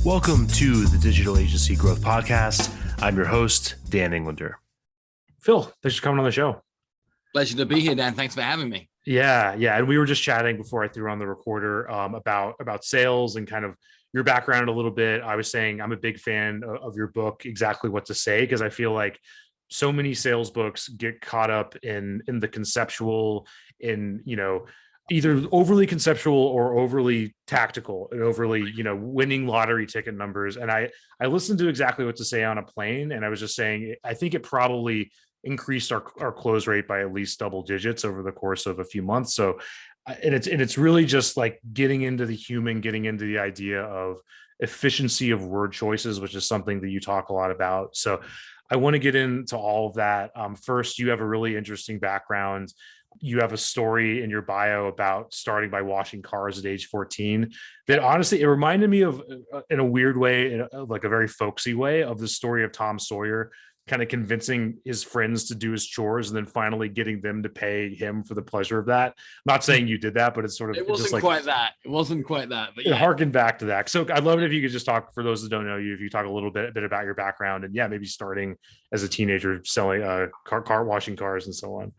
Welcome to the Digital Agency Growth Podcast. I'm your host, Dan Englander. Phil, thanks for coming on the show. Pleasure to be here, Dan. Thanks for having me. Yeah. And we were just chatting before I threw on the recorder about sales and kind of your background a little bit. I was saying I'm a big fan of your book, Exactly What to Say, because I feel like so many sales books get caught up in the conceptual, in either overly conceptual or overly tactical and overly winning lottery ticket numbers. And I listened to Exactly What to Say on a plane, and I was just saying I think it probably increased our close rate by at least double digits over the course of a few months. So it's really just like getting into the human, getting into the idea of efficiency of word choices, which is something that you talk a lot about. So I want to get into all of that. First, you have a really interesting background. You have a story in your bio about starting by washing cars at age 14 that honestly, it reminded me of, in a weird way, like a very folksy way, of the story of Tom Sawyer kind of convincing his friends to do his chores and then finally getting them to pay him for the pleasure of that. Not saying you did that, but it's sort of, it wasn't just quite that. It wasn't quite that, but it harkened back to that. So I'd love it if you could just talk, for those that don't know you, if you talk a little bit about your background and maybe starting as a teenager selling car washing cars and so on.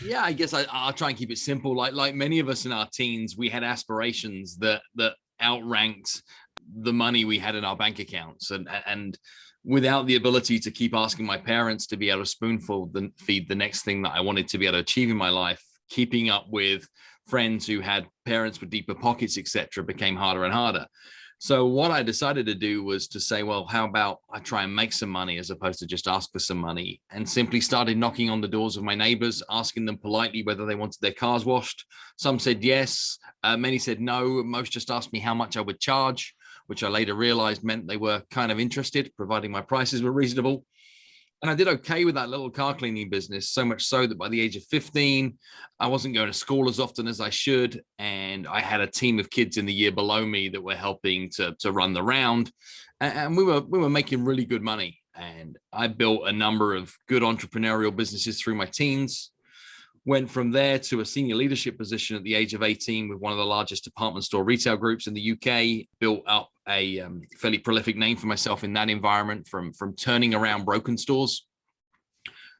Yeah, I guess I'll try and keep it simple. Like many of us in our teens, we had aspirations that outranked the money we had in our bank accounts, and without the ability to keep asking my parents to be able to spoonful feed the next thing that I wanted to be able to achieve in my life, keeping up with friends who had parents with deeper pockets, etc., became harder and harder. So what I decided to do was to say, well, how about I try and make some money as opposed to just ask for some money, and simply started knocking on the doors of my neighbors, asking them politely whether they wanted their cars washed. Some said yes, many said no. Most just asked me how much I would charge, which I later realized meant they were kind of interested, providing my prices were reasonable. And I did okay with that little car cleaning business, so much so that by the age of 15, I wasn't going to school as often as I should. And I had a team of kids in the year below me that were helping to run the round. And we were making really good money. And I built a number of good entrepreneurial businesses through my teens. Went from there to a senior leadership position at the age of 18 with one of the largest department store retail groups in the UK. Built up a fairly prolific name for myself in that environment, from turning around broken stores.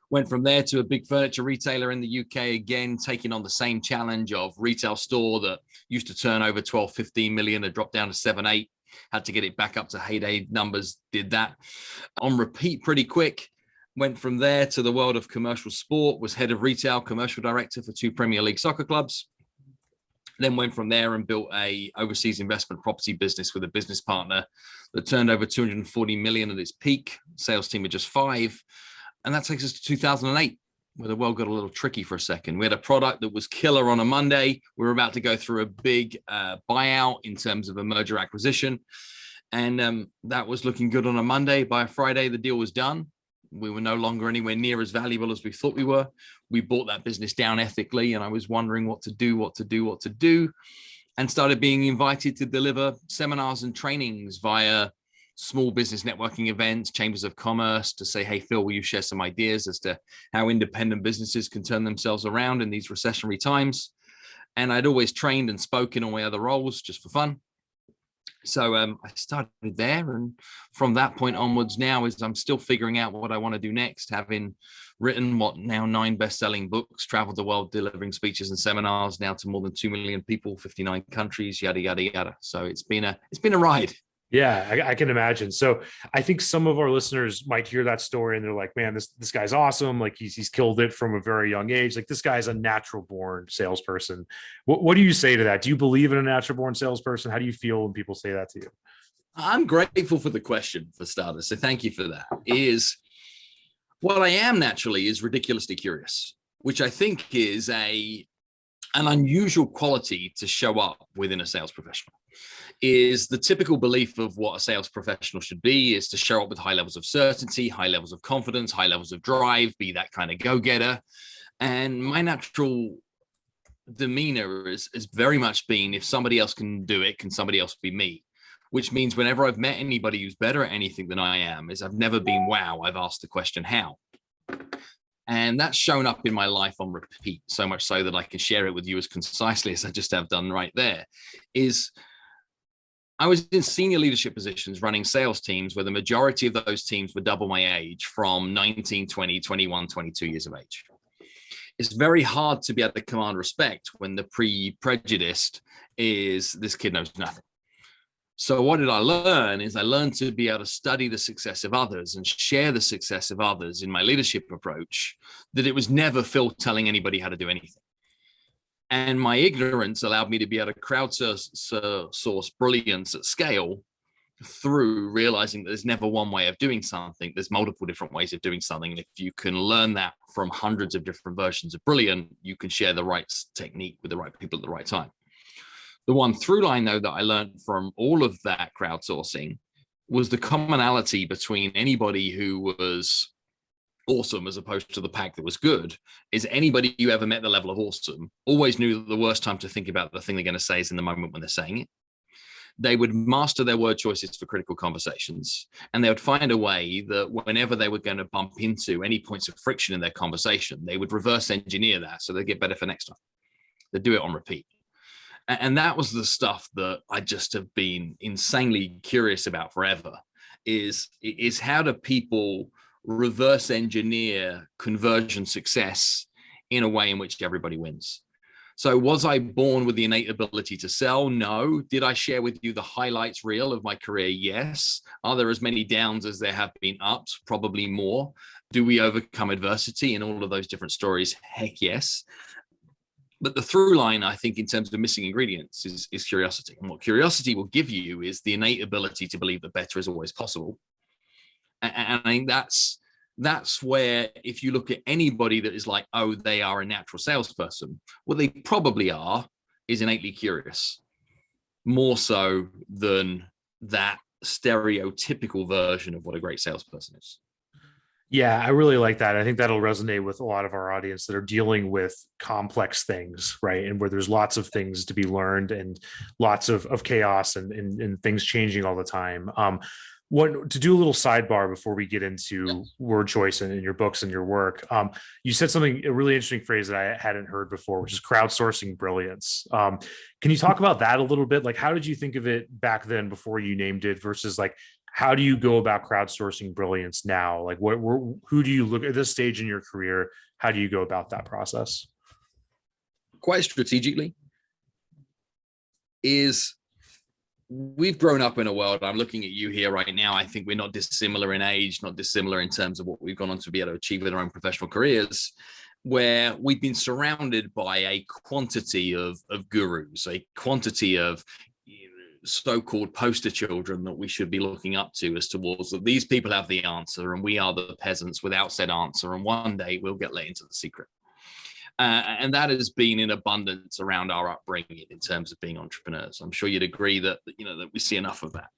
Went from there to a big furniture retailer in the UK, again, taking on the same challenge of retail store that used to turn over 12, 15 million, had dropped down to 7, 8, had to get it back up to heyday numbers, did that on repeat pretty quick. Went from there to the world of commercial sport, was head of retail, commercial director for 2 Premier League soccer clubs. Then went from there and built a overseas investment property business with a business partner that turned over 240 million at its peak, sales team of just 5. And that takes us to 2008, where the world got a little tricky for a second. We had a product that was killer on a Monday. We were about to go through a big buyout in terms of a merger acquisition. And that was looking good on a Monday. By a Friday, the deal was done. We were no longer anywhere near as valuable as we thought we were. We bought that business down ethically, and I was wondering what to do, and started being invited to deliver seminars and trainings via small business networking events, chambers of commerce, to say, hey, Phil, will you share some ideas as to how independent businesses can turn themselves around in these recessionary times? And I'd always trained and spoken on my other roles just for fun. So I started there, and from that point onwards now is I'm still figuring out what I want to do next, having written 9 best-selling books, traveled the world delivering speeches and seminars now to more than 2 million people, 59 countries, yada, yada, yada. So it's been a ride. Yeah, I can imagine. So I think some of our listeners might hear that story and they're like, man, this guy's awesome. Like he's killed it from a very young age. Like this guy's a natural born salesperson. What do you say to that? Do you believe in a natural born salesperson? How do you feel when people say that to you? I'm grateful for the question, for starters. So thank you for that. Is what I am naturally is ridiculously curious, which I think is an unusual quality to show up within a sales professional. Is the typical belief of what a sales professional should be is to show up with high levels of certainty, high levels of confidence, high levels of drive, be that kind of go-getter. And my natural demeanor is very much been, if somebody else can do it, can somebody else be me? Which means whenever I've met anybody who's better at anything than I am, is I've never been, wow, I've asked the question, how? And that's shown up in my life on repeat, so much so that I can share it with you as concisely as I just have done right there, is I was in senior leadership positions running sales teams where the majority of those teams were double my age, from 19, 20, 21, 22 years of age. It's very hard to be able to command respect when the prejudiced is this kid knows nothing. So what did I learn is I learned to be able to study the success of others and share the success of others in my leadership approach, that it was never Phil telling anybody how to do anything. And my ignorance allowed me to be able to crowdsource brilliance at scale through realizing that there's never one way of doing something. There's multiple different ways of doing something. And if you can learn that from hundreds of different versions of brilliant, you can share the right technique with the right people at the right time. The one through line, though, that I learned from all of that crowdsourcing was the commonality between anybody who was awesome as opposed to the pack that was good is anybody you ever met the level of awesome always knew that the worst time to think about the thing they're going to say is in the moment when they're saying it. They would master their word choices for critical conversations, and they would find a way that whenever they were going to bump into any points of friction in their conversation, they would reverse engineer that so they get better for next time. They'd do it on repeat. And that was the stuff that I just have been insanely curious about forever, is how do people reverse engineer conversion success in a way in which everybody wins. So was I born with the innate ability to sell? No. Did I share with you the highlights reel of my career? Yes. Are there as many downs as there have been ups? Probably more. Do we overcome adversity in all of those different stories? Heck yes. But the through line, I think, in terms of missing ingredients is curiosity. And what curiosity will give you is the innate ability to believe that better is always possible. And I think that's where, if you look at anybody that is like, oh, they are a natural salesperson, what they probably are is innately curious, more so than that stereotypical version of what a great salesperson is. Yeah, I really like that. I think that'll resonate with a lot of our audience that are dealing with complex things, right? And where there's lots of things to be learned and lots of chaos and things changing all the time. What to do a little sidebar before we get into word choice and your books and your work. You said something, a really interesting phrase that I hadn't heard before, which is crowdsourcing brilliance. Can you talk about that a little bit? Like, how did you think of it back then before you named it versus like, how do you go about crowdsourcing brilliance now? Like who do you look at this stage in your career? How do you go about that process? Quite strategically is we've grown up in a world. I'm looking at you here right now. I think we're not dissimilar in age, not dissimilar in terms of what we've gone on to be able to achieve with our own professional careers, where we've been surrounded by a quantity of gurus, a quantity of so-called poster children that we should be looking up to as towards that these people have the answer and we are the peasants without said answer, and one day we'll get let into the secret. And that has been in abundance around our upbringing in terms of being entrepreneurs. I'm sure you'd agree that that we see enough of that.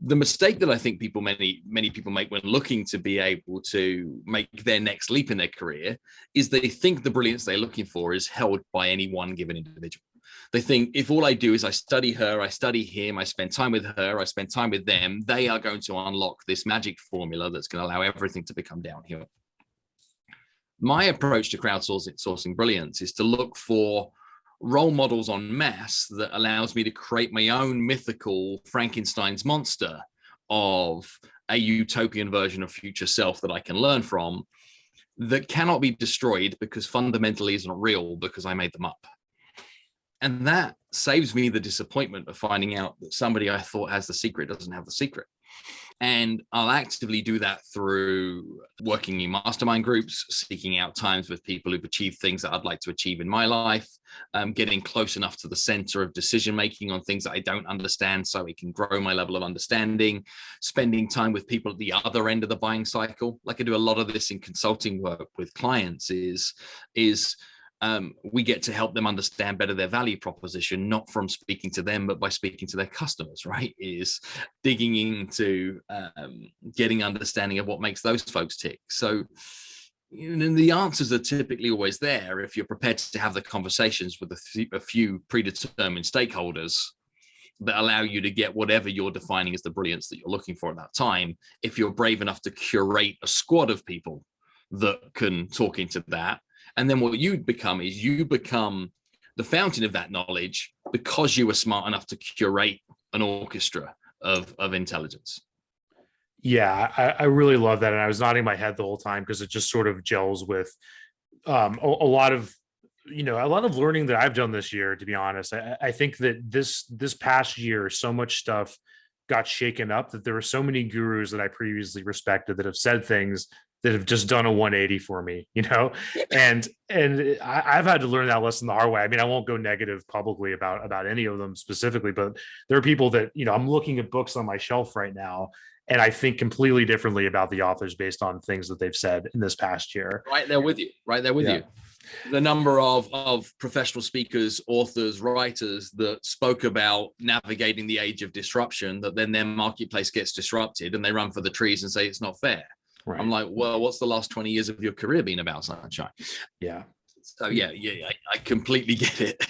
The mistake that I think many people make when looking to be able to make their next leap in their career is they think the brilliance they're looking for is held by any one given individual. They think if all I do is I study her, I study him, I spend time with her, I spend time with them, they are going to unlock this magic formula that's going to allow everything to become downhill. My approach to crowdsourcing brilliance is to look for role models en masse that allows me to create my own mythical Frankenstein's monster of a utopian version of future self that I can learn from, that cannot be destroyed because fundamentally isn't real because I made them up. And that saves me the disappointment of finding out that somebody I thought has the secret doesn't have the secret. And I'll actively do that through working in mastermind groups, seeking out times with people who've achieved things that I'd like to achieve in my life, getting close enough to the center of decision-making on things that I don't understand so it can grow my level of understanding, spending time with people at the other end of the buying cycle. Like I do a lot of this in consulting work with clients we get to help them understand better their value proposition, not from speaking to them, but by speaking to their customers, right? Is digging into getting understanding of what makes those folks tick. So the answers are typically always there if you're prepared to have the conversations with a few predetermined stakeholders that allow you to get whatever you're defining as the brilliance that you're looking for at that time. If you're brave enough to curate a squad of people that can talk into that. And then what you become the fountain of that knowledge because you were smart enough to curate an orchestra of intelligence. Yeah, I really love that. And I was nodding my head the whole time because it just sort of gels with a lot of, a lot of learning that I've done this year, to be honest. I think that this past year, so much stuff got shaken up that there were so many gurus that I previously respected that have said things that have just done a 180 for me, and I've had to learn that lesson the hard way. I mean, I won't go negative publicly about any of them specifically, but there are people that, I'm looking at books on my shelf right now, and I think completely differently about the authors based on things that they've said in this past year. Right there with you. The number of professional speakers, authors, writers that spoke about navigating the age of disruption, that then their marketplace gets disrupted and they run for the trees and say it's not fair. Right. I'm like, well, what's the last 20 years of your career been about, sunshine? Yeah. So yeah, I completely get it.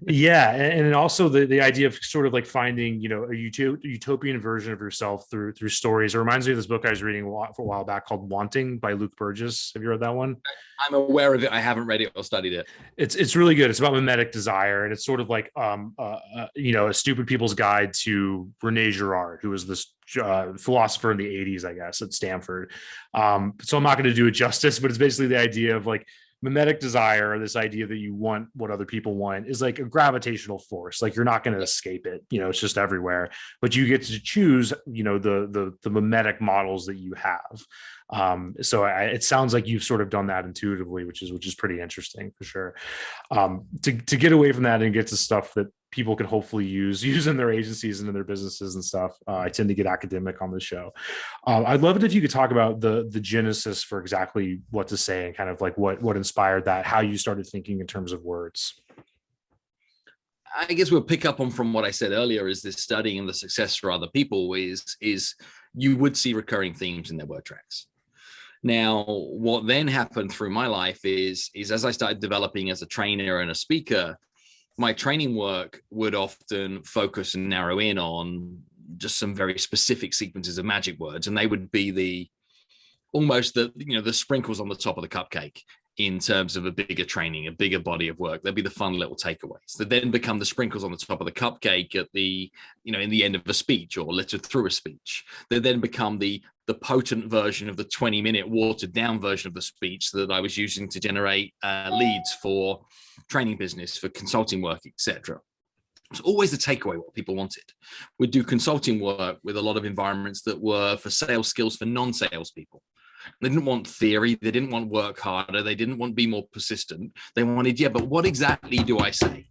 Yeah, and also the idea of sort of like finding, a utopian version of yourself through stories. It reminds me of this book I was reading for a while back called Wanting by Luke Burgess. Have you read that one? I'm aware of it. I haven't read it or studied it. It's really good. It's about mimetic desire, and it's sort of like a stupid people's guide to Rene Girard, who was this philosopher in the 80s, I guess, at Stanford. So I'm not going to do it justice, but it's basically the idea of like mimetic desire, this idea that you want what other people want, is like a gravitational force. Like you're not going to escape it. It's just everywhere, but you get to choose, the mimetic models that you have. So it sounds like you've sort of done that intuitively, which is pretty interesting for sure. To get away from that and get to stuff that people can hopefully use in their agencies and in their businesses and stuff. I tend to get academic on the show. I'd love it if you could talk about the genesis for exactly what to say and kind of like what inspired that, how you started thinking in terms of words. I guess we'll pick up on from what I said earlier, is this studying and the success for other people is you would see recurring themes in their word tracks. Now, what then happened through my life is as I started developing as a trainer and a speaker, my training work would often focus and narrow in on just some very specific sequences of magic words. And they would be almost the sprinkles on the top of the cupcake in terms of a bigger training, a bigger body of work. They'd be the fun little takeaways that then become the sprinkles on the top of the cupcake at the, in the end of a speech or littered through a speech. They then become the potent version of the 20-minute watered down version of the speech that I was using to generate leads for training business, for consulting work, etc. It's always the takeaway, what people wanted. We'd do consulting work with a lot of environments that were for sales skills for non-sales people. They didn't want theory. They didn't want work harder. They didn't want to be more persistent. They wanted, but what exactly do I say?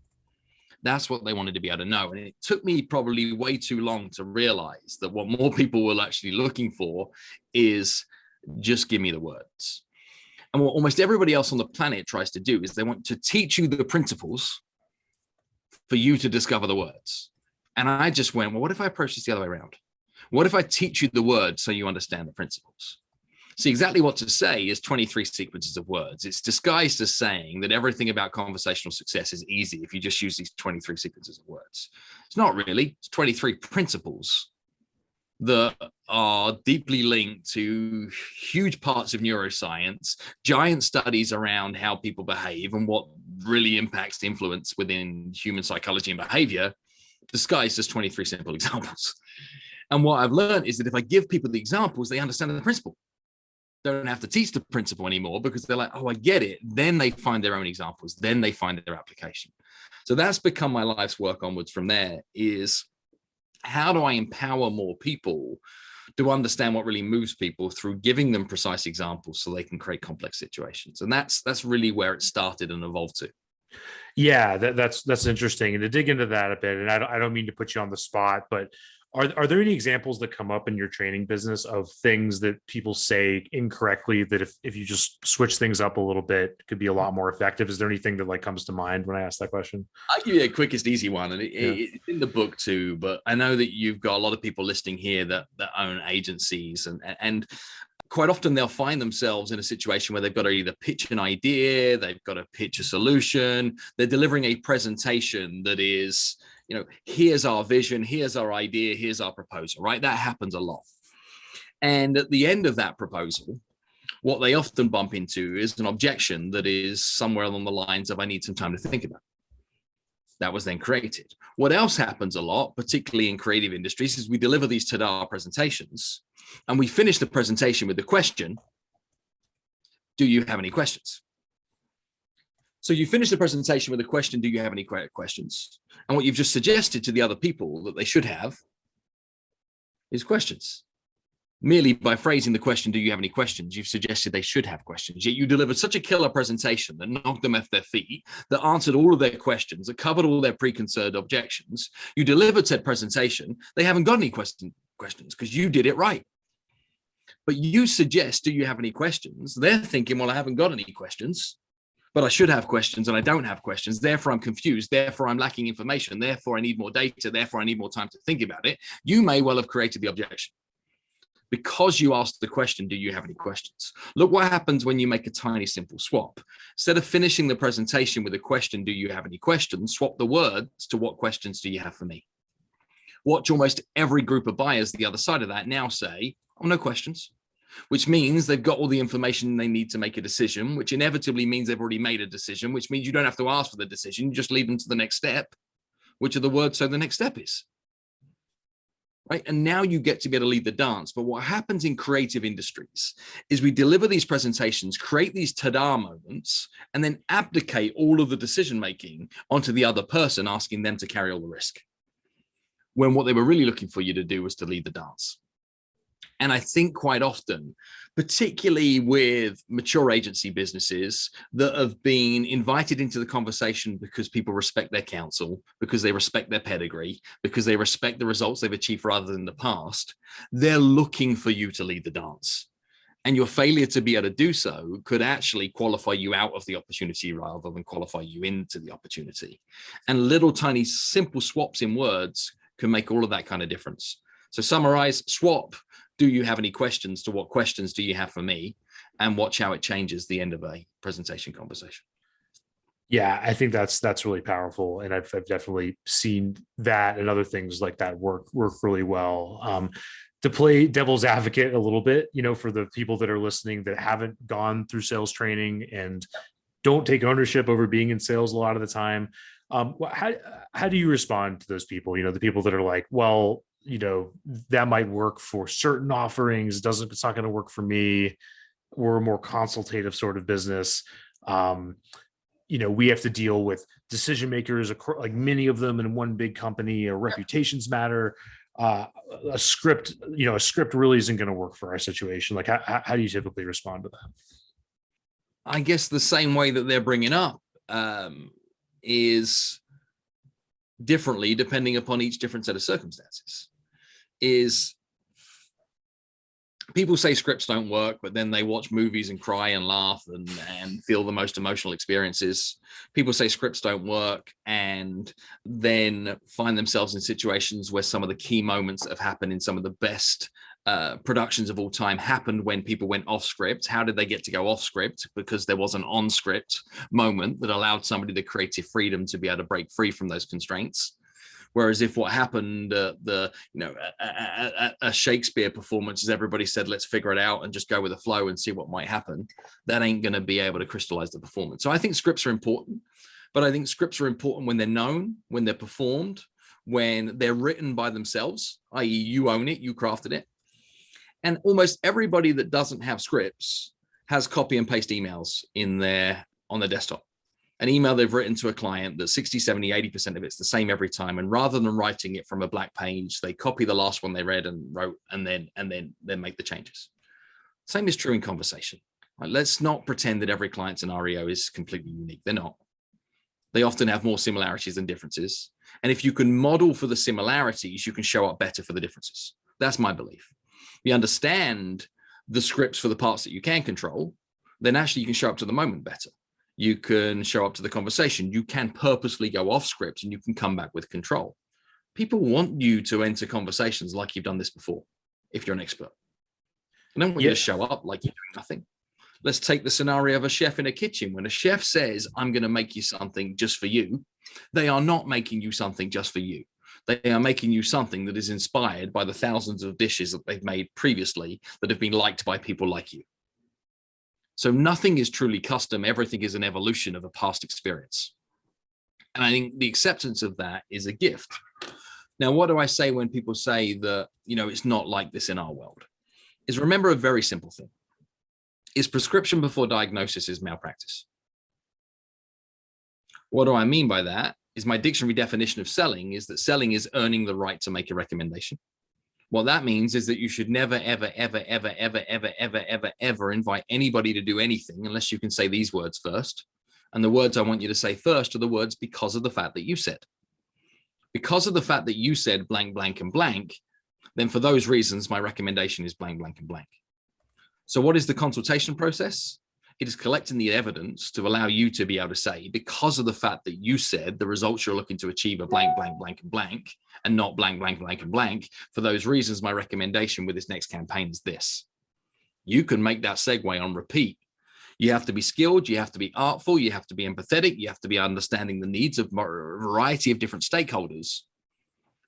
That's what they wanted to be able to know. And it took me probably way too long to realize that what more people were actually looking for is just give me the words. And what almost everybody else on the planet tries to do is they want to teach you the principles for you to discover the words. And I just went, well, what if I approach this the other way around? What if I teach you the words so you understand the principles? See, exactly what to say is 23 sequences of words. It's disguised as saying that everything about conversational success is easy if you just use these 23 sequences of words. It's not really. It's 23 principles that are deeply linked to huge parts of neuroscience, giant studies around how people behave and what really impacts the influence within human psychology and behavior, disguised as 23 simple examples. And what I've learned is that if I give people the examples, they understand the principle. They don't have to teach the principle anymore because they're like, oh, I get it. Then they find their own examples. Then they find their application. So that's become my life's work onwards from there, is how do I empower more people to understand what really moves people through giving them precise examples so they can create complex situations. And that's really where it started and evolved to. Yeah, that's interesting. And to dig into that a bit, and I don't mean to put you on the spot, but are there any examples that come up in your training business of things that people say incorrectly that if you just switch things up a little bit could be a lot more effective? Is there anything that like comes to mind when I ask that question? I'll give you a quickest, easy one, and it's in the book too. But I know that you've got a lot of people listening here that own agencies, and quite often they'll find themselves in a situation where they've got to either pitch an idea, they've got to pitch a solution, they're delivering a presentation that is, here's our vision, here's our idea, here's our proposal, right? That happens a lot. And at the end of that proposal, what they often bump into is an objection that is somewhere along the lines of, I need some time to think about. That was then created. What else happens a lot, particularly in creative industries, is we deliver these ta-da presentations and we finish the presentation with the question, do you have any questions? So you finish the presentation with a question, do you have any questions? And what you've just suggested to the other people that they should have is questions. Merely by phrasing the question, do you have any questions, you've suggested they should have questions. Yet you delivered such a killer presentation that knocked them off their feet, that answered all of their questions, that covered all their preconceived objections. You delivered said presentation, they haven't got any questions because you did it right. But you suggest, do you have any questions? They're thinking, well, I haven't got any questions, but I should have questions and I don't have questions. Therefore, I'm confused. Therefore, I'm lacking information. Therefore, I need more data. Therefore, I need more time to think about it. You may well have created the objection because you asked the question, do you have any questions? Look what happens when you make a tiny, simple swap. Instead of finishing the presentation with a question, do you have any questions? Swap the words to what questions do you have for me? Watch almost every group of buyers the other side of that now say, oh, no questions, which means they've got all the information they need to make a decision, which inevitably means they've already made a decision, which means you don't have to ask for the decision. You just lead them to the next step, which are the words so the next step is. Right? And now you get to be able to lead the dance. But what happens in creative industries is we deliver these presentations, create these ta-da moments, and then abdicate all of the decision-making onto the other person, asking them to carry all the risk. When what they were really looking for you to do was to lead the dance. And I think quite often, particularly with mature agency businesses that have been invited into the conversation because people respect their counsel, because they respect their pedigree, because they respect the results they've achieved rather than the past, they're looking for you to lead the dance. And your failure to be able to do so could actually qualify you out of the opportunity rather than qualify you into the opportunity. And little tiny simple swaps in words can make all of that kind of difference. So summarize, swap, do you have any questions to what questions do you have for me? And watch how it changes the end of a presentation conversation. Yeah, I think that's really powerful. And I've definitely seen that and other things like that work really well. To play devil's advocate a little bit, for the people that are listening that haven't gone through sales training and don't take ownership over being in sales a lot of the time. How do you respond to those people? The people that are like, well, that might work for certain offerings. It's not going to work for me. We're a more consultative sort of business. We have to deal with decision makers, like many of them in one big company. Reputations matter. A script really isn't going to work for our situation. Like, how do you typically respond to that? I guess the same way that they're bringing up is differently depending upon each different set of circumstances. Is people say scripts don't work, but then they watch movies and cry and laugh and feel the most emotional experiences. People say scripts don't work and then find themselves in situations where some of the key moments that have happened in some of the best productions of all time happened when people went off script. How did they get to go off script? Because there was an on script moment that allowed somebody the creative freedom to be able to break free from those constraints. Whereas if what happened, a Shakespeare performance is everybody said, let's figure it out and just go with the flow and see what might happen, that ain't going to be able to crystallize the performance. So I think scripts are important, but I think scripts are important when they're known, when they're performed, when they're written by themselves, i.e. you own it, you crafted it. And almost everybody that doesn't have scripts has copy and paste emails on their desktop. An email they've written to a client that 60, 70, 80% of it's the same every time. And rather than writing it from a blank page, they copy the last one they read and wrote and then make the changes. Same is true in conversation. Right? Let's not pretend that every client scenario is completely unique. They're not. They often have more similarities than differences. And if you can model for the similarities, you can show up better for the differences. That's my belief. You understand the scripts for the parts that you can control, then actually you can show up to the moment better. You can show up to the conversation. You can purposefully go off script and you can come back with control. People want you to enter conversations like you've done this before, if you're an expert. They don't want you to show up like you're doing nothing. Let's take the scenario of a chef in a kitchen. When a chef says, I'm going to make you something just for you, they are not making you something just for you. They are making you something that is inspired by the thousands of dishes that they've made previously that have been liked by people like you. So nothing is truly custom. Everything is an evolution of a past experience. And I think the acceptance of that is a gift. Now, what do I say when people say that, it's not like this in our world? Is remember a very simple thing. Is prescription before diagnosis is malpractice. What do I mean by that? Is my dictionary definition of selling is that selling is earning the right to make a recommendation. What that means is that you should never, ever, ever, ever, ever, ever, ever, ever, ever invite anybody to do anything unless you can say these words first. And the words I want you to say first are the words because of the fact that you said. Because of the fact that you said blank, blank, and blank, then for those reasons, my recommendation is blank, blank, and blank. So what is the consultation process? It is collecting the evidence to allow you to be able to say, because of the fact that you said the results you're looking to achieve are blank, blank, blank, and blank, and not blank, blank, blank, and blank. For those reasons, my recommendation with this next campaign is this. You can make that segue on repeat. You have to be skilled, you have to be artful, you have to be empathetic, you have to be understanding the needs of a variety of different stakeholders.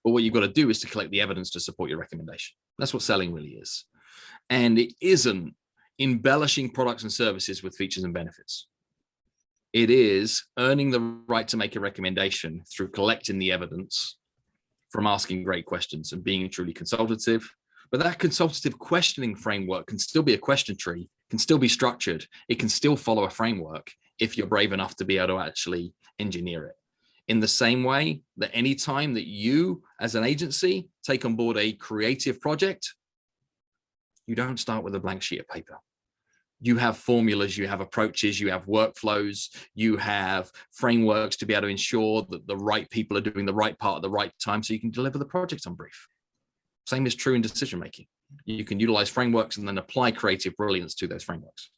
But what you've got to do is to collect the evidence to support your recommendation. That's what selling really is. And it isn't embellishing products and services with features and benefits. It is earning the right to make a recommendation through collecting the evidence from asking great questions and being truly consultative. But that consultative questioning framework can still be a question tree, can still be structured. It can still follow a framework if you're brave enough to be able to actually engineer it. In the same way that any time that you as an agency take on board a creative project, you don't start with a blank sheet of paper. You have formulas, you have approaches, you have workflows, you have frameworks to be able to ensure that the right people are doing the right part at the right time so you can deliver the project on brief. Same is true in decision making. You can utilize frameworks and then apply creative brilliance to those frameworks.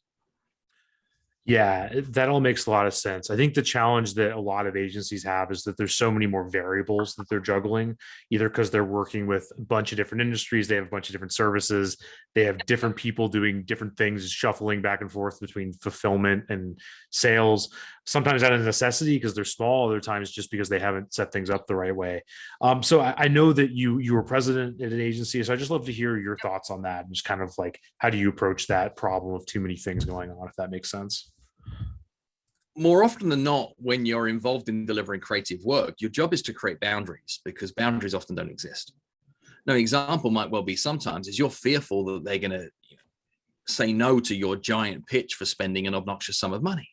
Yeah, that all makes a lot of sense. I think the challenge that a lot of agencies have is that there's so many more variables that they're juggling, either because they're working with a bunch of different industries, they have a bunch of different services, they have different people doing different things, shuffling back and forth between fulfillment and sales, sometimes out of necessity because they're small, other times just because they haven't set things up the right way. So I know that you were president at an agency, so I just love to hear your thoughts on that and just kind of like, how do you approach that problem of too many things going on, if that makes sense? More often than not, when you're involved in delivering creative work, your job is to create boundaries because boundaries often don't exist. Now, an example might well be sometimes is you're fearful that they're going to say no to your giant pitch for spending an obnoxious sum of money.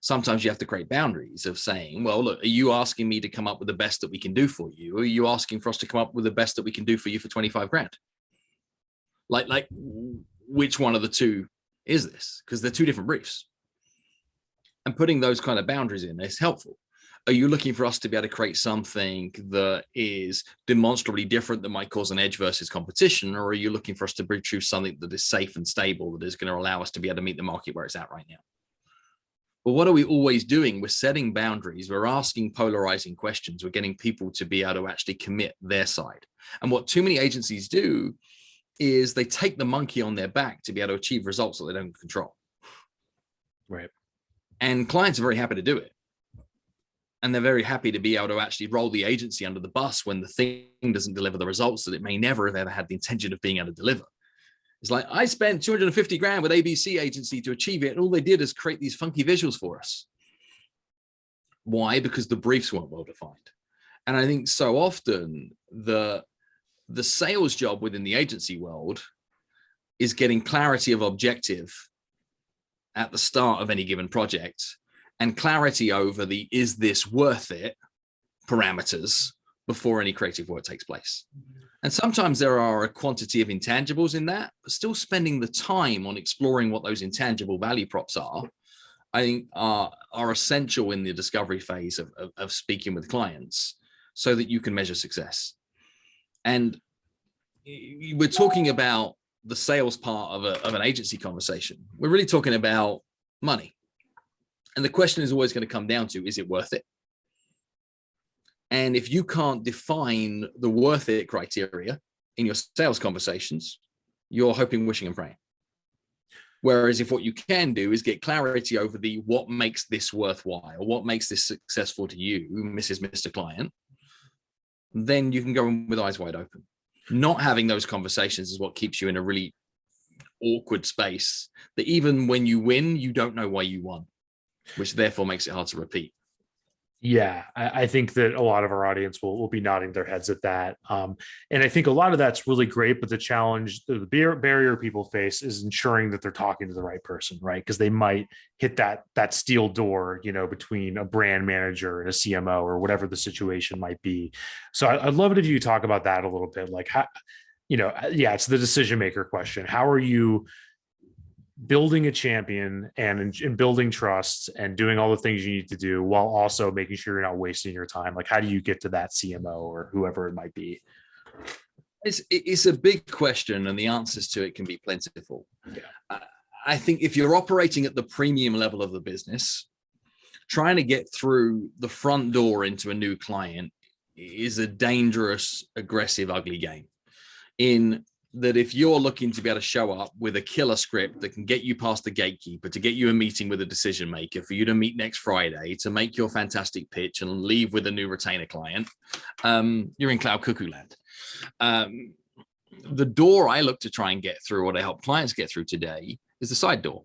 Sometimes you have to create boundaries of saying, well, look, are you asking me to come up with the best that we can do for you? Or are you asking for us to come up with the best that we can do for you for 25 grand? Like which one of the two is this? Because they're two different briefs. And putting those kind of boundaries in is helpful. Are you looking for us to be able to create something that is demonstrably different that might cause an edge versus competition? Or are you looking for us to produce something that is safe and stable, that is going to allow us to be able to meet the market where it's at right now? But what are we always doing? We're setting boundaries. We're asking polarizing questions. We're getting people to be able to actually commit their side. And what too many agencies do is they take the monkey on their back to be able to achieve results that they don't control. Right. And clients are very happy to do it. And they're very happy to be able to actually roll the agency under the bus when the thing doesn't deliver the results that it may never have ever had the intention of being able to deliver. It's like, I spent 250 grand with ABC agency to achieve it, and all they did is create these funky visuals for us. Why? Because the briefs weren't well defined. And I think so often the sales job within the agency world is getting clarity of objective at the start of any given project and clarity over the is this worth it parameters before any creative work takes place. And sometimes there are a quantity of intangibles in that, but still spending the time on exploring what those intangible value props are, I think are essential in the discovery phase of speaking with clients so that you can measure success. And we're talking about the sales part of an agency conversation. We're really talking about money. And the question is always going to come down to, is it worth it? And if you can't define the worth it criteria in your sales conversations, you're hoping, wishing, and praying. Whereas if what you can do is get clarity over the what makes this worthwhile, or what makes this successful to you, Mrs. Mr. Client, then you can go in with eyes wide open. Not having those conversations is what keeps you in a really awkward space that even when you win, you don't know why you won, which therefore makes it hard to repeat. Yeah, I think that a lot of our audience will be nodding their heads at that. And I think a lot of that's really great, but the challenge, the barrier people face is ensuring that they're talking to the right person, right? Because they might hit that steel door, between a brand manager and a CMO or whatever the situation might be. So I'd love it if you talk about that a little bit, like how, yeah, it's the decision maker question. How are you building a champion and building trust and doing all the things you need to do while also making sure you're not wasting your time? Like, how do you get to that CMO or whoever it might be? It's a big question, and the answers to it can be plentiful. Yeah. I think if you're operating at the premium level of the business, trying to get through the front door into a new client is a dangerous, aggressive, ugly game. In that, if you're looking to be able to show up with a killer script that can get you past the gatekeeper, to get you a meeting with a decision maker, for you to meet next Friday, to make your fantastic pitch and leave with a new retainer client, you're in cloud cuckoo land. The door I look to try and get through, or to help clients get through today, is the side door.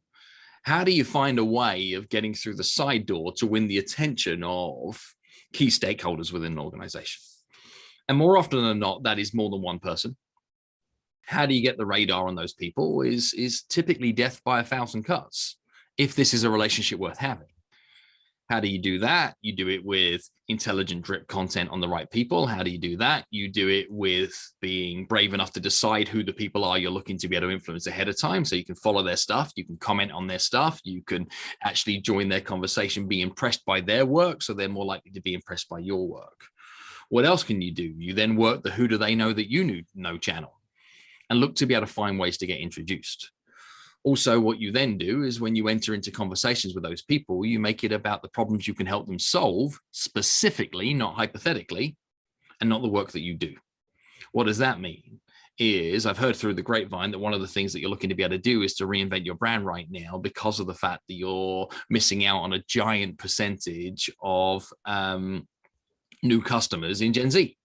How do you find a way of getting through the side door to win the attention of key stakeholders within an organization? And more often than not, that is more than one person. How do you get the radar on those people is typically death by 1,000 cuts, if this is a relationship worth having. How do you do that? You do it with intelligent drip content on the right people. How do you do that? You do it with being brave enough to decide who the people are you're looking to be able to influence ahead of time, so you can follow their stuff, you can comment on their stuff, you can actually join their conversation, be impressed by their work, so they're more likely to be impressed by your work. What else can you do? You then work the who do they know that you know channel, and look to be able to find ways to get introduced. Also, what you then do is, when you enter into conversations with those people, you make it about the problems you can help them solve specifically, not hypothetically, and not the work that you do. What does that mean? Is, I've heard through the grapevine that one of the things that you're looking to be able to do is to reinvent your brand right now, because of the fact that you're missing out on a giant percentage of new customers in Gen Z.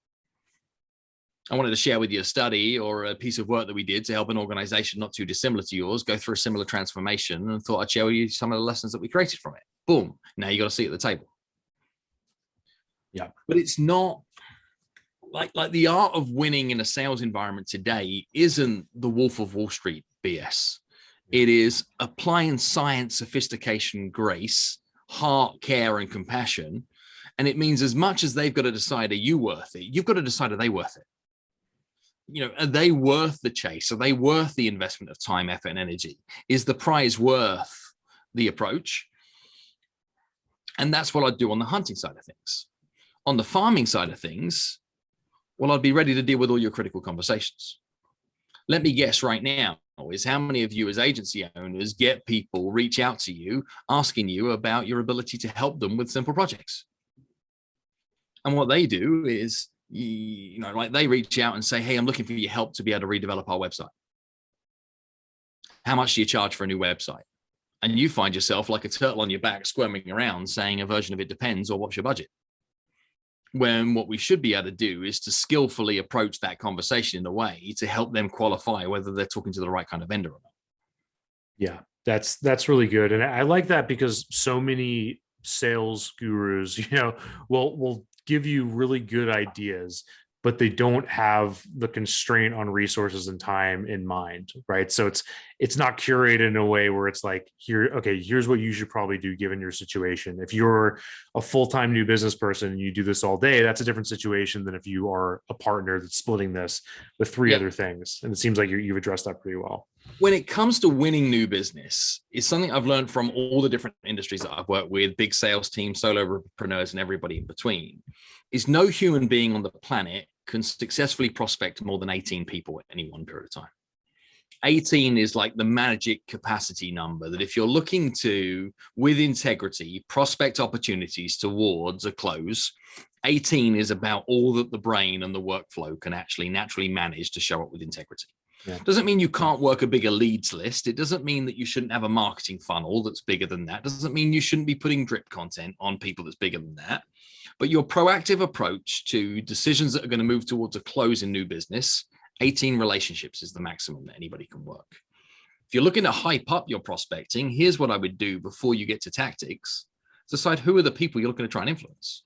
I wanted to share with you a study or a piece of work that we did to help an organization not too dissimilar to yours go through a similar transformation, and thought I'd share with you some of the lessons that we created from it. Boom. Now you got a seat at the table. Yeah. But it's not like the art of winning in a sales environment today isn't the Wolf of Wall Street BS. It is applying science, sophistication, grace, heart, care, and compassion. And it means, as much as they've got to decide, are you worth it? You've got to decide, are they worth it? Are they worth the chase? Are they worth the investment of time, effort, and energy? Is the prize worth the approach? And that's what I'd do on the hunting side of things. On the farming side of things, well, I'd be ready to deal with all your critical conversations. Let me guess right now, is how many of you as agency owners get people reach out to you asking you about your ability to help them with simple projects? And what they do is, like, they reach out and say, hey, I'm looking for your help to be able to redevelop our website. How much do you charge for a new website? And you find yourself like a turtle on your back, squirming around, saying a version of it depends, or what's your budget? When what we should be able to do is to skillfully approach that conversation in a way to help them qualify whether they're talking to the right kind of vendor or not. Yeah, that's really good. And I like that, because so many sales gurus, will give you really good ideas, but they don't have the constraint on resources and time in mind, right? So it's not curated in a way where it's like, here's what you should probably do given your situation. If you're a full-time new business person and you do this all day, that's a different situation than if you are a partner that's splitting this with three other things. And it seems like you've addressed that pretty well. When it comes to winning new business, it's something I've learned from all the different industries that I've worked with, big sales teams, solopreneurs, and everybody in between, is no human being on the planet can successfully prospect more than 18 people at any one period of time. 18 is like the magic capacity number that, if you're looking to, with integrity, prospect opportunities towards a close, 18 is about all that the brain and the workflow can actually naturally manage to show up with integrity. Yeah. Doesn't mean you can't work a bigger leads list. It doesn't mean that you shouldn't have a marketing funnel that's bigger than that. Doesn't mean you shouldn't be putting drip content on people that's bigger than that. But your proactive approach to decisions that are going to move towards a close in new business, 18 relationships is the maximum that anybody can work. If you're looking to hype up your prospecting, here's what I would do before you get to tactics. Decide who are the people you're looking to try and influence.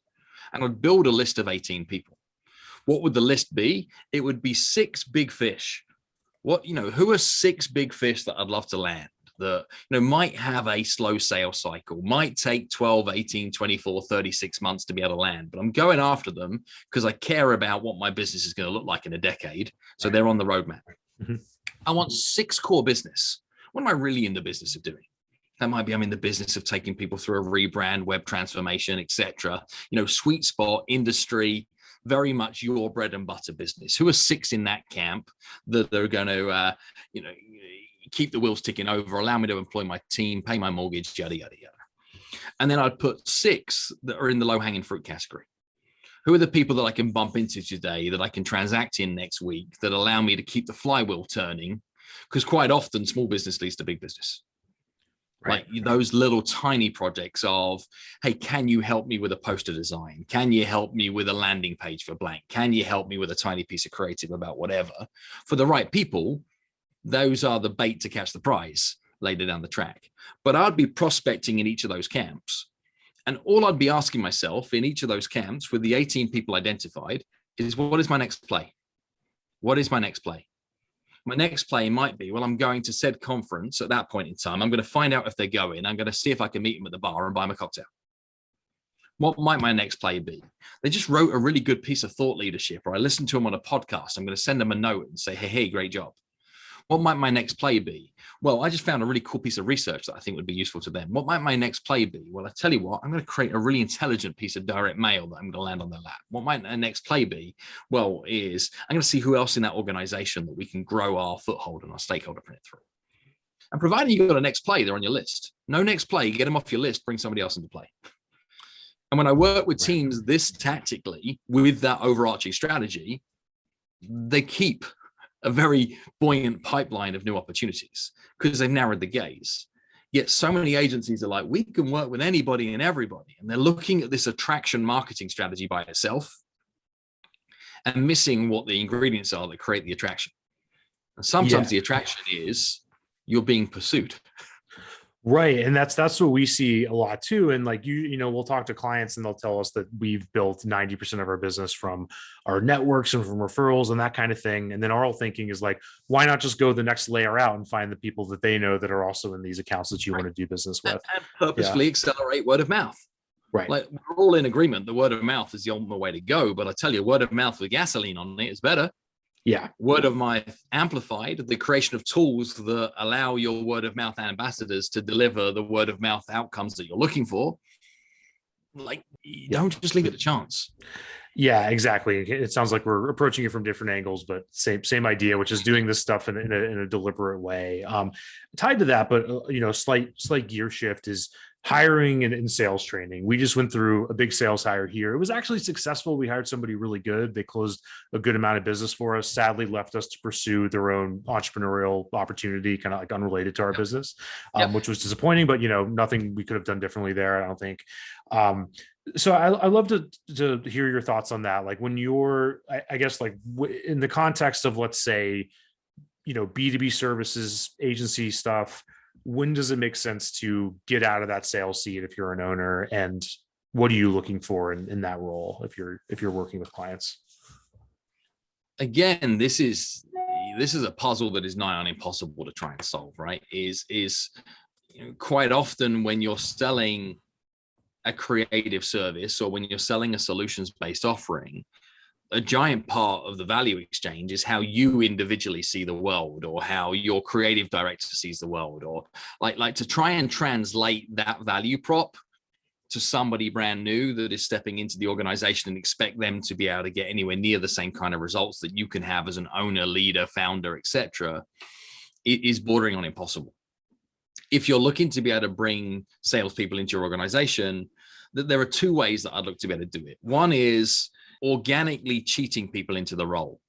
And I'd build a list of 18 people. What would the list be? It would be 6 big fish. Who are 6 big fish that I'd love to land that, might have a slow sales cycle, might take 12, 18, 24, 36 months to be able to land, but I'm going after them because I care about what my business is going to look like in a decade. So they're on the roadmap. Mm-hmm. I want 6 core business. What am I really in the business of doing? That might be I'm in the business of taking people through a rebrand, web transformation, etc. Sweet spot, industry, very much your bread and butter business. Who are 6 in that camp that are going to, keep the wheels ticking over, allow me to employ my team, pay my mortgage, yada, yada, yada. And then I'd put 6 that are in the low-hanging fruit category. Who are the people that I can bump into today, that I can transact in next week, that allow me to keep the flywheel turning? Because quite often small business leads to big business. Right. Like those little tiny projects of, hey, can you help me with a poster design? Can you help me with a landing page for blank? Can you help me with a tiny piece of creative about whatever? For the right people, those are the bait to catch the prize later down the track. But I'd be prospecting in each of those camps. And all I'd be asking myself in each of those camps with the 18 people identified is, what is my next play? What is my next play? My next play might be, well, I'm going to said conference at that point in time. I'm going to find out if they're going. I'm going to see if I can meet them at the bar and buy them a cocktail. What might my next play be? They just wrote a really good piece of thought leadership, or I listened to them on a podcast. I'm going to send them a note and say, hey, great job. What might my next play be? Well, I just found a really cool piece of research that I think would be useful to them. What might my next play be? Well, I tell you what, I'm going to create a really intelligent piece of direct mail that I'm going to land on their lap. What might my next play be? Well, I'm going to see who else in that organization that we can grow our foothold and our stakeholder print through. And providing you've got a next play, they're on your list. No next play, get them off your list, bring somebody else into play. And when I work with teams this tactically with that overarching strategy, they keep a very buoyant pipeline of new opportunities because they've narrowed the gaze. Yet so many agencies are like, we can work with anybody and everybody. And they're looking at this attraction marketing strategy by itself and missing what the ingredients are that create the attraction. And sometimes the attraction is you're being pursued. Right. And that's what we see a lot too. And like, we'll talk to clients and they'll tell us that we've built 90% of our business from our networks and from referrals and that kind of thing. And then our whole thinking is like, why not just go the next layer out and find the people that they know that are also in these accounts that you want to do business with. And purposefully accelerate word of mouth. Right. Like we're all in agreement. The word of mouth is the ultimate way to go. But I tell you, word of mouth with gasoline on it is better. Yeah. Word of mouth amplified, the creation of tools that allow your word of mouth ambassadors to deliver the word of mouth outcomes that you're looking for. Like, don't just leave it to chance. Yeah, exactly. It sounds like we're approaching it from different angles, but same idea, which is doing this stuff in a deliberate way. Tied to that, but slight gear shift is hiring and sales training. We just went through a big sales hire here. It was actually successful. We hired somebody really good. They closed a good amount of business for us, sadly left us to pursue their own entrepreneurial opportunity, kind of like unrelated to our business, which was disappointing, but nothing we could have done differently there, I don't think. So I love to hear your thoughts on that. Like when you're, I guess, like in the context of, let's say, B2B services, agency stuff, when does it make sense to get out of that sales seat if you're an owner, and what are you looking for in that role if you're working with clients? Again, this is a puzzle that is nigh on impossible to try and solve, right? Is quite often when you're selling a creative service or when you're selling a solutions-based offering, a giant part of the value exchange is how you individually see the world, or how your creative director sees the world, or like to try and translate that value prop to somebody brand new that is stepping into the organization and expect them to be able to get anywhere near the same kind of results that you can have as an owner, leader, founder, etc., it is bordering on impossible. If you're looking to be able to bring salespeople into your organization, there are 2 ways that I'd look to be able to do it. One is organically cheating people into the role,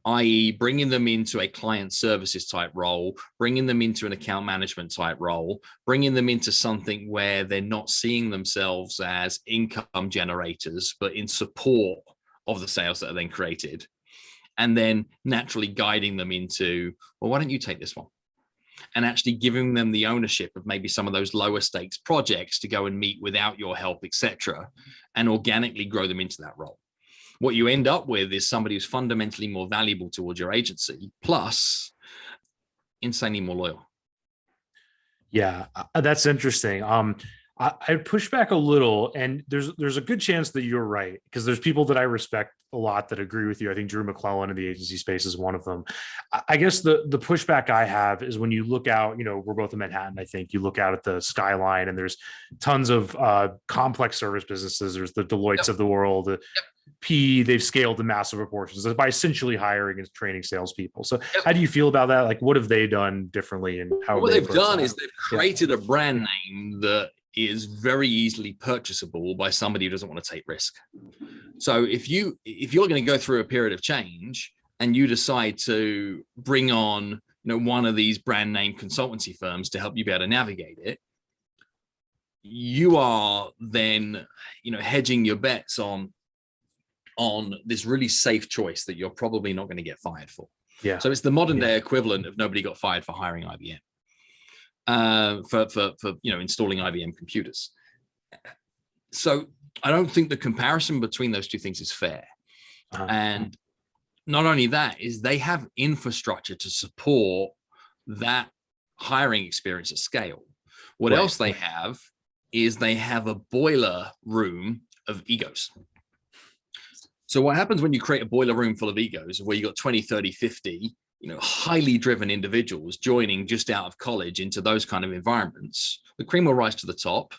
i.e. bringing them into a client services type role, bringing them into an account management type role, bringing them into something where they're not seeing themselves as income generators, but in support of the sales that are then created. And then naturally guiding them into, well, why don't you take this one? and actually giving them the ownership of maybe some of those lower stakes projects to go and meet without your help, etc., and organically grow them into that role. What you end up with is somebody who's fundamentally more valuable towards your agency, plus insanely more loyal. Yeah, that's interesting. I'd push back a little, and there's a good chance that you're right, because there's people that I respect a lot that agree with you. I think Drew McClellan in the agency space is one of them. I guess the pushback I have is when you look out, we're both in Manhattan. I think you look out at the skyline, and there's tons of complex service businesses. There's the Deloittes of the world. They've scaled to massive proportions by essentially hiring and training salespeople. So how do you feel about that? Like, what have they done differently, and how what they've done is they've created a brand name that is very easily purchasable by somebody who doesn't want to take risk. So if you're going to go through a period of change and you decide to bring on, one of these brand name consultancy firms to help you be able to navigate it, you are then, hedging your bets on this really safe choice that you're probably not going to get fired for. Yeah. So it's the modern day equivalent of nobody got fired for hiring IBM. For installing IBM computers. So I don't think the comparison between those two things is fair. And not only that, is they have infrastructure to support that hiring experience at scale. What else they have is they have a boiler room of egos. So what happens when you create a boiler room full of egos, where you got 20, 30, 50 highly driven individuals joining just out of college into those kind of environments? The cream will rise to the top.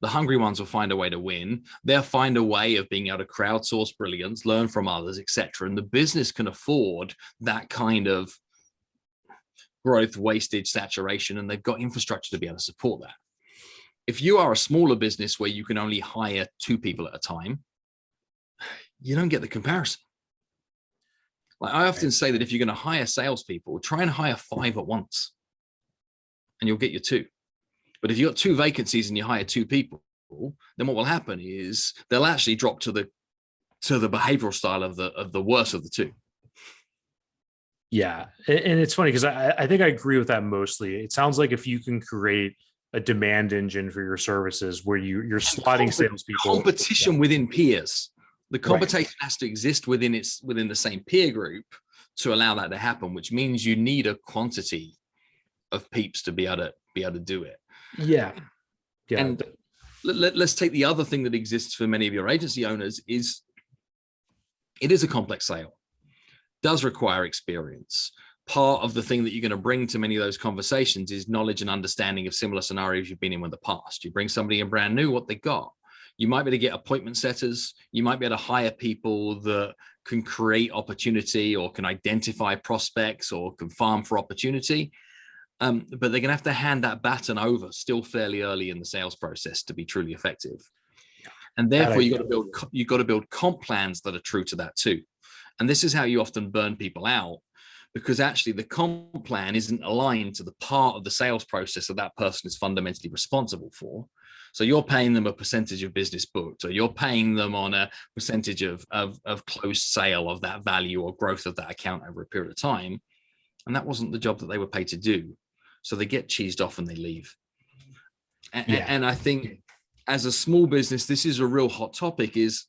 The hungry ones will find a way to win. They'll find a way of being able to crowdsource brilliance, learn from others, etc. And the business can afford that kind of growth, wastage, saturation, and they've got infrastructure to be able to support that. If you are a smaller business where you can only hire 2 people at a time, you don't get the comparison. Like, I often say that if you're going to hire salespeople, try and hire 5 at once, and you'll get your 2. But if you've got 2 vacancies and you hire 2 people, then what will happen is they'll actually drop to the behavioral style of the worst of the 2. Yeah, and it's funny because I think I agree with that mostly. It sounds like if you can create a demand engine for your services where you're slotting salespeople, competition within peers. The competition has to exist within the same peer group to allow that to happen, which means you need a quantity of peeps to be able to do it. Yeah. And let's take the other thing that exists for many of your agency owners is it is a complex sale. Does require experience. Part of the thing that you're going to bring to many of those conversations is knowledge and understanding of similar scenarios you've been in the past. You bring somebody in brand new, what they got. You might be able to get appointment setters. You might be able to hire people that can create opportunity or can identify prospects or can farm for opportunity. But they're going to have to hand that baton over still fairly early in the sales process to be truly effective. And therefore, you've got to build comp plans that are true to that too. And this is how you often burn people out, because actually the comp plan isn't aligned to the part of the sales process that person is fundamentally responsible for. So you're paying them a percentage of business booked, or you're paying them on a percentage of closed sale of that value or growth of that account over a period of time. And that wasn't the job that they were paid to do. So they get cheesed off and they leave. And I think as a small business, this is a real hot topic, is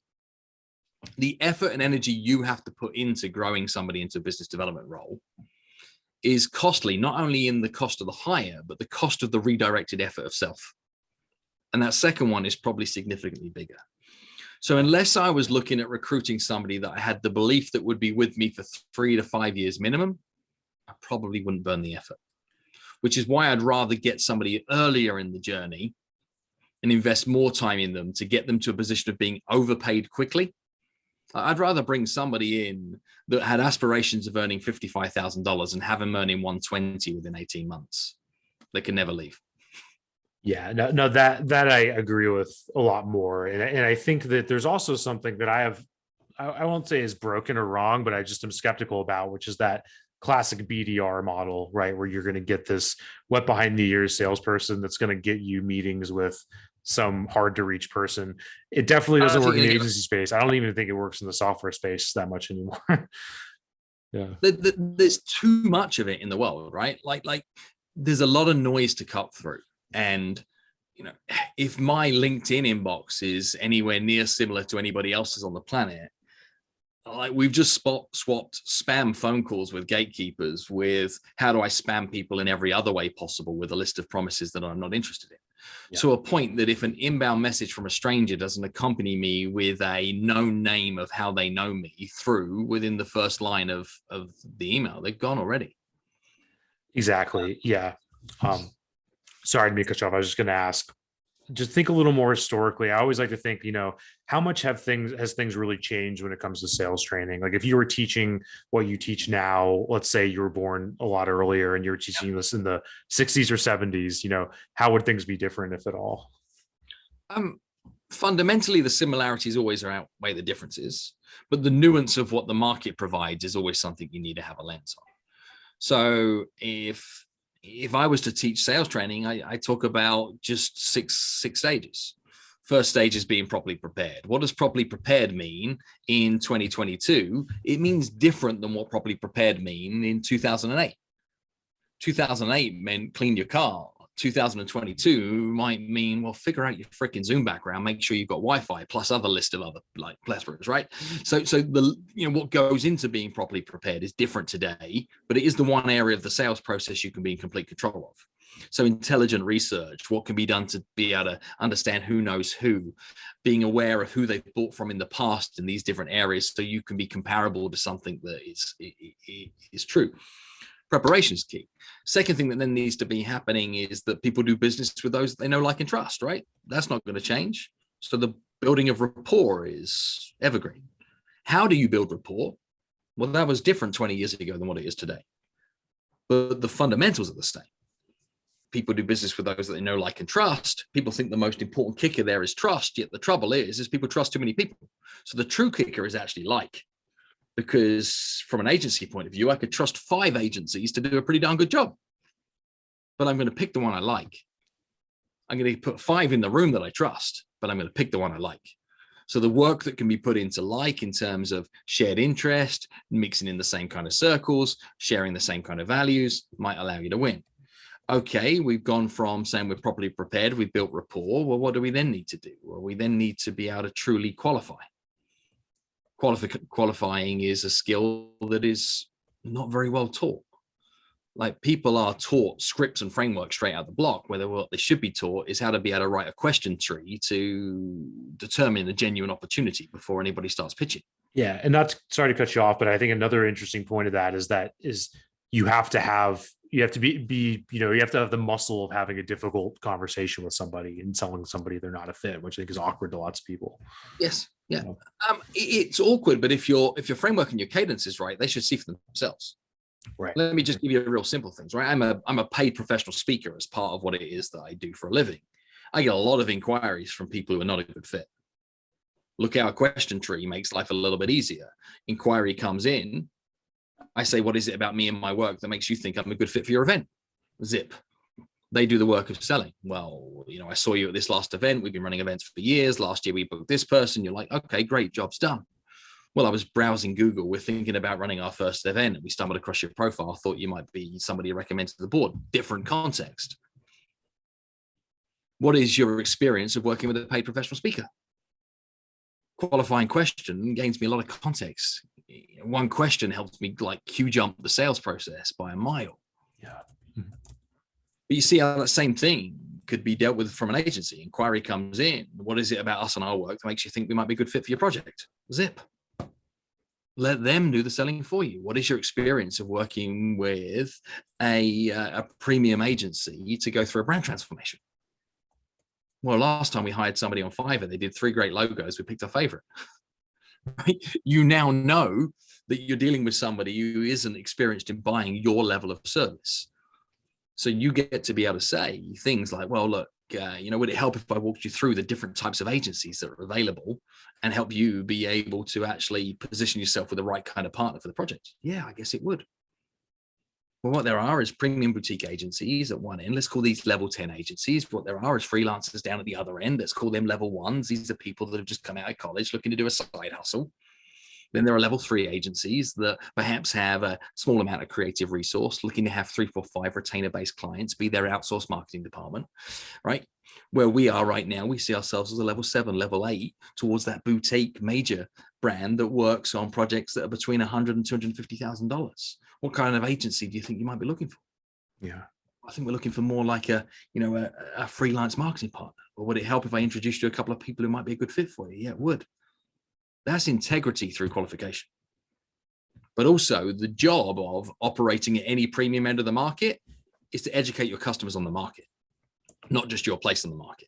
the effort and energy you have to put into growing somebody into a business development role is costly, not only in the cost of the hire, but the cost of the redirected effort of self. And that second one is probably significantly bigger. So unless I was looking at recruiting somebody that I had the belief that would be with me for 3 to 5 years minimum, I probably wouldn't burn the effort, which is why I'd rather get somebody earlier in the journey and invest more time in them to get them to a position of being overpaid quickly. I'd rather bring somebody in that had aspirations of earning $55,000 and have them earning 120 within 18 months. They can never leave. Yeah, no, that I agree with a lot more. And I think that there's also something that I won't say is broken or wrong, but I just am skeptical about, which is that classic BDR model, right? Where you're going to get this wet behind the ears salesperson that's going to get you meetings with some hard to reach person. It definitely doesn't work in the agency space. I don't even think it works in the software space that much anymore. Yeah. There's too much of it in the world, right? Like there's a lot of noise to cut through. And, if my LinkedIn inbox is anywhere near similar to anybody else's on the planet, like we've just swapped spam phone calls with gatekeepers with how do I spam people in every other way possible with a list of promises that I'm not interested in. Yeah. To a point that if an inbound message from a stranger doesn't accompany me with a known name of how they know me through within the first line of the email, they're gone already. Exactly. Yeah. Sorry to make a off. I was just going to ask, just think a little more historically. I always like to think, how much has things really changed when it comes to sales training? Like if you were teaching what you teach now, let's say you were born a lot earlier and you were teaching this in the 60s or 70s, how would things be different, if at all? Fundamentally, the similarities always outweigh the differences, but the nuance of what the market provides is always something you need to have a lens on. So if I was to teach sales training, I talk about just six stages. First stage is being properly prepared. What does properly prepared mean in 2022? It means different than what properly prepared mean in 2008. 2008 meant clean your car. 2022 might mean, well, figure out your freaking Zoom background, make sure you've got Wi-Fi plus other list of other like plethoras, right? So the what goes into being properly prepared is different today, but it is the one area of the sales process you can be in complete control of. So intelligent research, what can be done to be able to understand who knows who, being aware of who they've bought from in the past in these different areas, so you can be comparable to something that is true. Preparation is key. Second thing that then needs to be happening is that people do business with those that they know, like, and trust, right? That's not going to change. So the building of rapport is evergreen. How do you build rapport? Well, that was different 20 years ago than what it is today. But the fundamentals are the same. People do business with those that they know, like, and trust. People think the most important kicker there is trust, yet the trouble is people trust too many people. So the true kicker is actually like. Because from an agency point of view, I could trust 5 agencies to do a pretty darn good job. But I'm going to pick the one I like. I'm going to put 5 in the room that I trust, but I'm going to pick the one I like. So the work that can be put into like in terms of shared interest, mixing in the same kind of circles, sharing the same kind of values might allow you to win. Okay, we've gone from saying we're properly prepared, we've built rapport. Well, what do we then need to do? Well, we then need to be able to truly qualify. Qualifying is a skill that is not very well taught. Like, people are taught scripts and frameworks straight out the block, whether what they should be taught is how to be able to write a question tree to determine a genuine opportunity before anybody starts pitching. Yeah. And that's, sorry to cut you off, but I think another interesting point of that is you have to have you have to have the muscle of having a difficult conversation with somebody and telling somebody they're not a fit, which I think is awkward to lots of people. Yes. Yeah. It's awkward, but if your framework and your cadence is right, they should see for themselves. Right. Let me just give you a real simple things, right? I'm a paid professional speaker as part of what it is that I do for a living. I get a lot of inquiries from people who are not a good fit. Look, our question tree makes life a little bit easier. Inquiry comes in. I say, what is it about me and my work that makes you think I'm a good fit for your event? Zip. They do the work of selling. Well, I saw you at this last event. We've been running events for years. Last year we booked this person. You're like, okay, great, job's done. Well, I was browsing Google. We're thinking about running our first event, and we stumbled across your profile. Thought you might be somebody to recommend to the board. Different context. What is your experience of working with a paid professional speaker? Qualifying question gains me a lot of context. One question helps me like queue jump the sales process by a mile. Yeah. But you see how that same thing could be dealt with from an agency. Inquiry comes in. What is it about us and our work that makes you think we might be a good fit for your project? Zip. Let them do the selling for you. What is your experience of working with a premium agency to go through a brand transformation? Well, last time we hired somebody on Fiverr, they did 3 great logos. We picked our favorite. Right? You now know that you're dealing with somebody who isn't experienced in buying your level of service. So you get to be able to say things like, well, look, would it help if I walked you through the different types of agencies that are available and help you be able to actually position yourself with the right kind of partner for the project? Yeah, I guess it would. Well, what there are is premium boutique agencies at one end. Let's call these level 10 agencies. What there are is freelancers down at the other end. Let's call them level 1s. These are people that have just come out of college looking to do a side hustle. Then there are level 3 agencies that perhaps have a small amount of creative resource, looking to have 3, 4, 5 retainer-based clients, be their outsourced marketing department, right? Where we are right now, we see ourselves as a level 7, level 8 towards that boutique major brand that works on projects that are between $100,000 and $250,000. What kind of agency do you think you might be looking for? Yeah. I think we're looking for more like a freelance marketing partner. Or would it help if I introduced you to a couple of people who might be a good fit for you? Yeah, it would. That's integrity through qualification. But also the job of operating at any premium end of the market is to educate your customers on the market, not just your place in the market.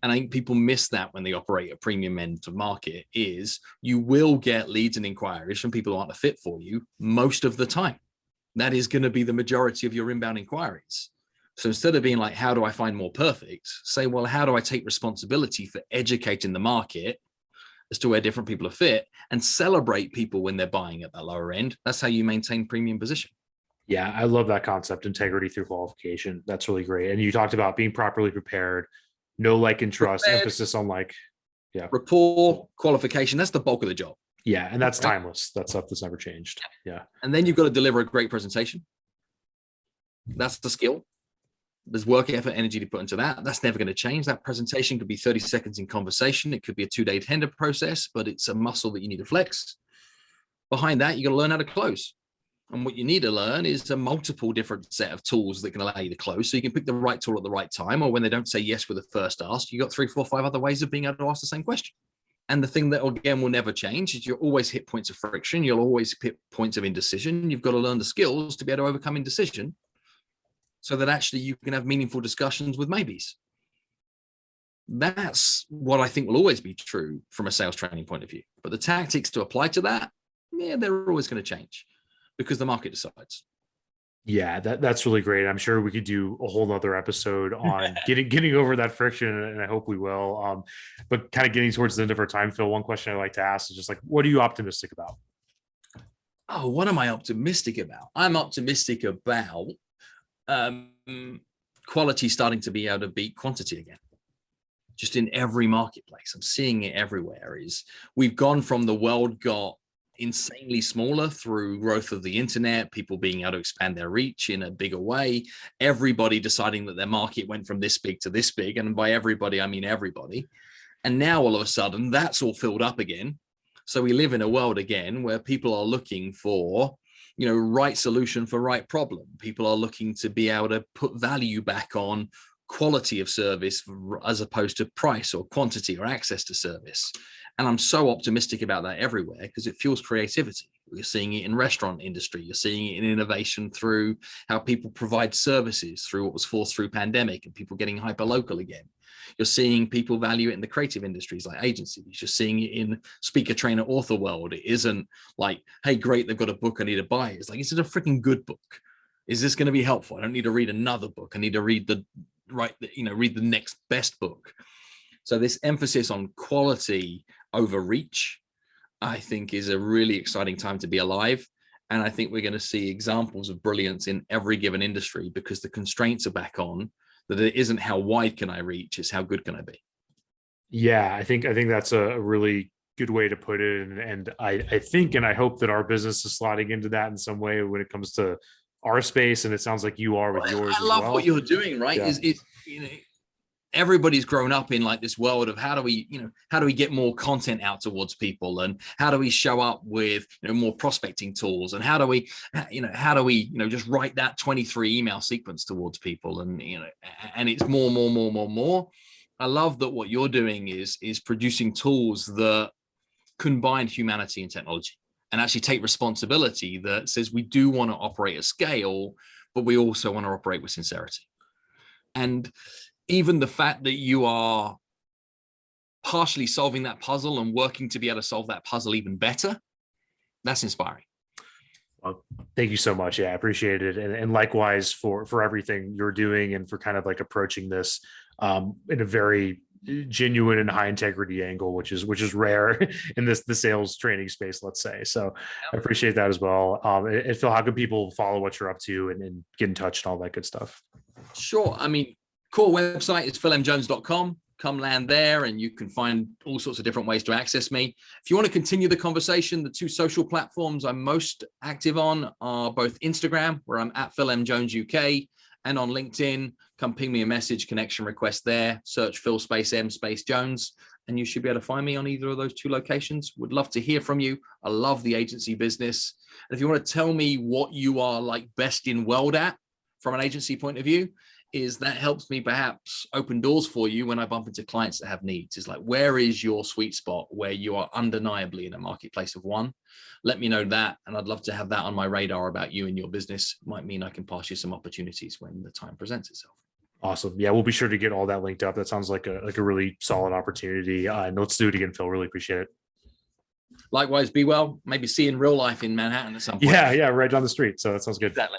And I think people miss that when they operate at premium end of market is you will get leads and inquiries from people who aren't a fit for you most of the time. That is going to be the majority of your inbound inquiries. So instead of being like, how do I find more perfect? Say, well, how do I take responsibility for educating the market as to where different people are fit and celebrate people when they're buying at that lower end? That's how you maintain premium position. Yeah, I love that concept, integrity through qualification. That's really great. And you talked about being properly prepared, know, like, and trust, Prepared, emphasis on rapport, qualification. That's the bulk of the job. Yeah, and that's timeless. That's stuff that's never changed. Yeah. And then you've got to deliver a great presentation. That's the skill. There's work, effort, energy to put into that. That's never going to change. That presentation could be 30 seconds in conversation. It could be a 2-day tender process, but it's a muscle that you need to flex. Behind that, you got to learn how to close. And what you need to learn is a multiple different set of tools that can allow you to close. So you can pick the right tool at the right time, or when they don't say yes with the first ask, you got 3, 4, 5 other ways of being able to ask the same question. And the thing that, again, will never change is you'll always hit points of friction. You'll always hit points of indecision. You've got to learn the skills to be able to overcome indecision so that actually you can have meaningful discussions with maybes. That's what I think will always be true from a sales training point of view. But the tactics to apply to that, yeah, they're always going to change because the market decides. Yeah, that's really great. I'm sure we could do a whole nother episode on getting over that friction, and I hope we will. But kind of getting towards the end of our time, Phil, one question I like to ask is just like, what are you optimistic about? Oh, what am I optimistic about? I'm optimistic about quality starting to be able to beat quantity again. Just in every marketplace, I'm seeing it everywhere. Is we've gone from the world got insanely smaller through growth of the internet, people being able to expand their reach in a bigger way, everybody deciding that their market went from this big to this big. And by everybody, I mean everybody. And now all of a sudden that's all filled up again. So we live in a world again where people are looking for, right solution for right problem. People are looking to be able to put value back on quality of service as opposed to price or quantity or access to service. And I'm so optimistic about that everywhere because it fuels creativity. You're seeing it in restaurant industry. You're seeing it in innovation through how people provide services through what was forced through pandemic and people getting hyper local again. You're seeing people value it in the creative industries like agencies. You're seeing it in speaker, trainer, author world. It isn't like, hey, great, they've got a book I need to buy. It's like, is it a freaking good book? Is this going to be helpful? I don't need to read another book. I need to read read the next best book. So this emphasis on quality over reach, I think, is a really exciting time to be alive. And I think we're going to see examples of brilliance in every given industry because the constraints are back on, that it isn't how wide can I reach, it's how good can I be. Yeah, I think that's a really good way to put it. And I think, and I hope that our business is slotting into that in some way when it comes to our space. And it sounds like you are with yours. I love what you're doing, right? Yeah. Everybody's grown up in like this world of how do we get more content out towards people, and how do we show up with more prospecting tools, and how do we just write that 23 email sequence towards people, and and it's more. I love that what you're doing is producing tools that combine humanity and technology and actually take responsibility that says we do want to operate at scale, but we also want to operate with sincerity. And even the fact that you are partially solving that puzzle and working to be able to solve that puzzle even better, that's inspiring. Well, thank you so much. Yeah, I appreciate it. And likewise for everything you're doing and for kind of like approaching this in a very genuine and high integrity angle, which is rare in the sales training space, let's say. So I appreciate that as well. And Phil, how can people follow what you're up to and get in touch and all that good stuff? Sure. I mean, core website is philmjones.com. come land there, and you can find all sorts of different ways to access me. If you want to continue the conversation, the two social platforms I'm most active on are both Instagram, where I'm at Phil M. Jones UK, and on LinkedIn. Come ping me a message, connection request there, search Phil space M space Jones, and you should be able to find me on either of those two locations. Would love to hear from you. I love the agency business. And if you want to tell me what you are like best in world at from an agency point of view, is that helps me perhaps open doors for you when I bump into clients that have needs. Is like, where is your sweet spot where you are undeniably in a marketplace of one? Let me know that, and I'd love to have that on my radar about you and your business. Might mean I can pass you some opportunities when the time presents itself. Awesome. Yeah, we'll be sure to get all that linked up. That sounds like a really solid opportunity. And let's do it again, Phil. Really appreciate it. Likewise, be well. Maybe see you in real life in Manhattan at some point. Yeah, right down the street. So that sounds good. Exactly.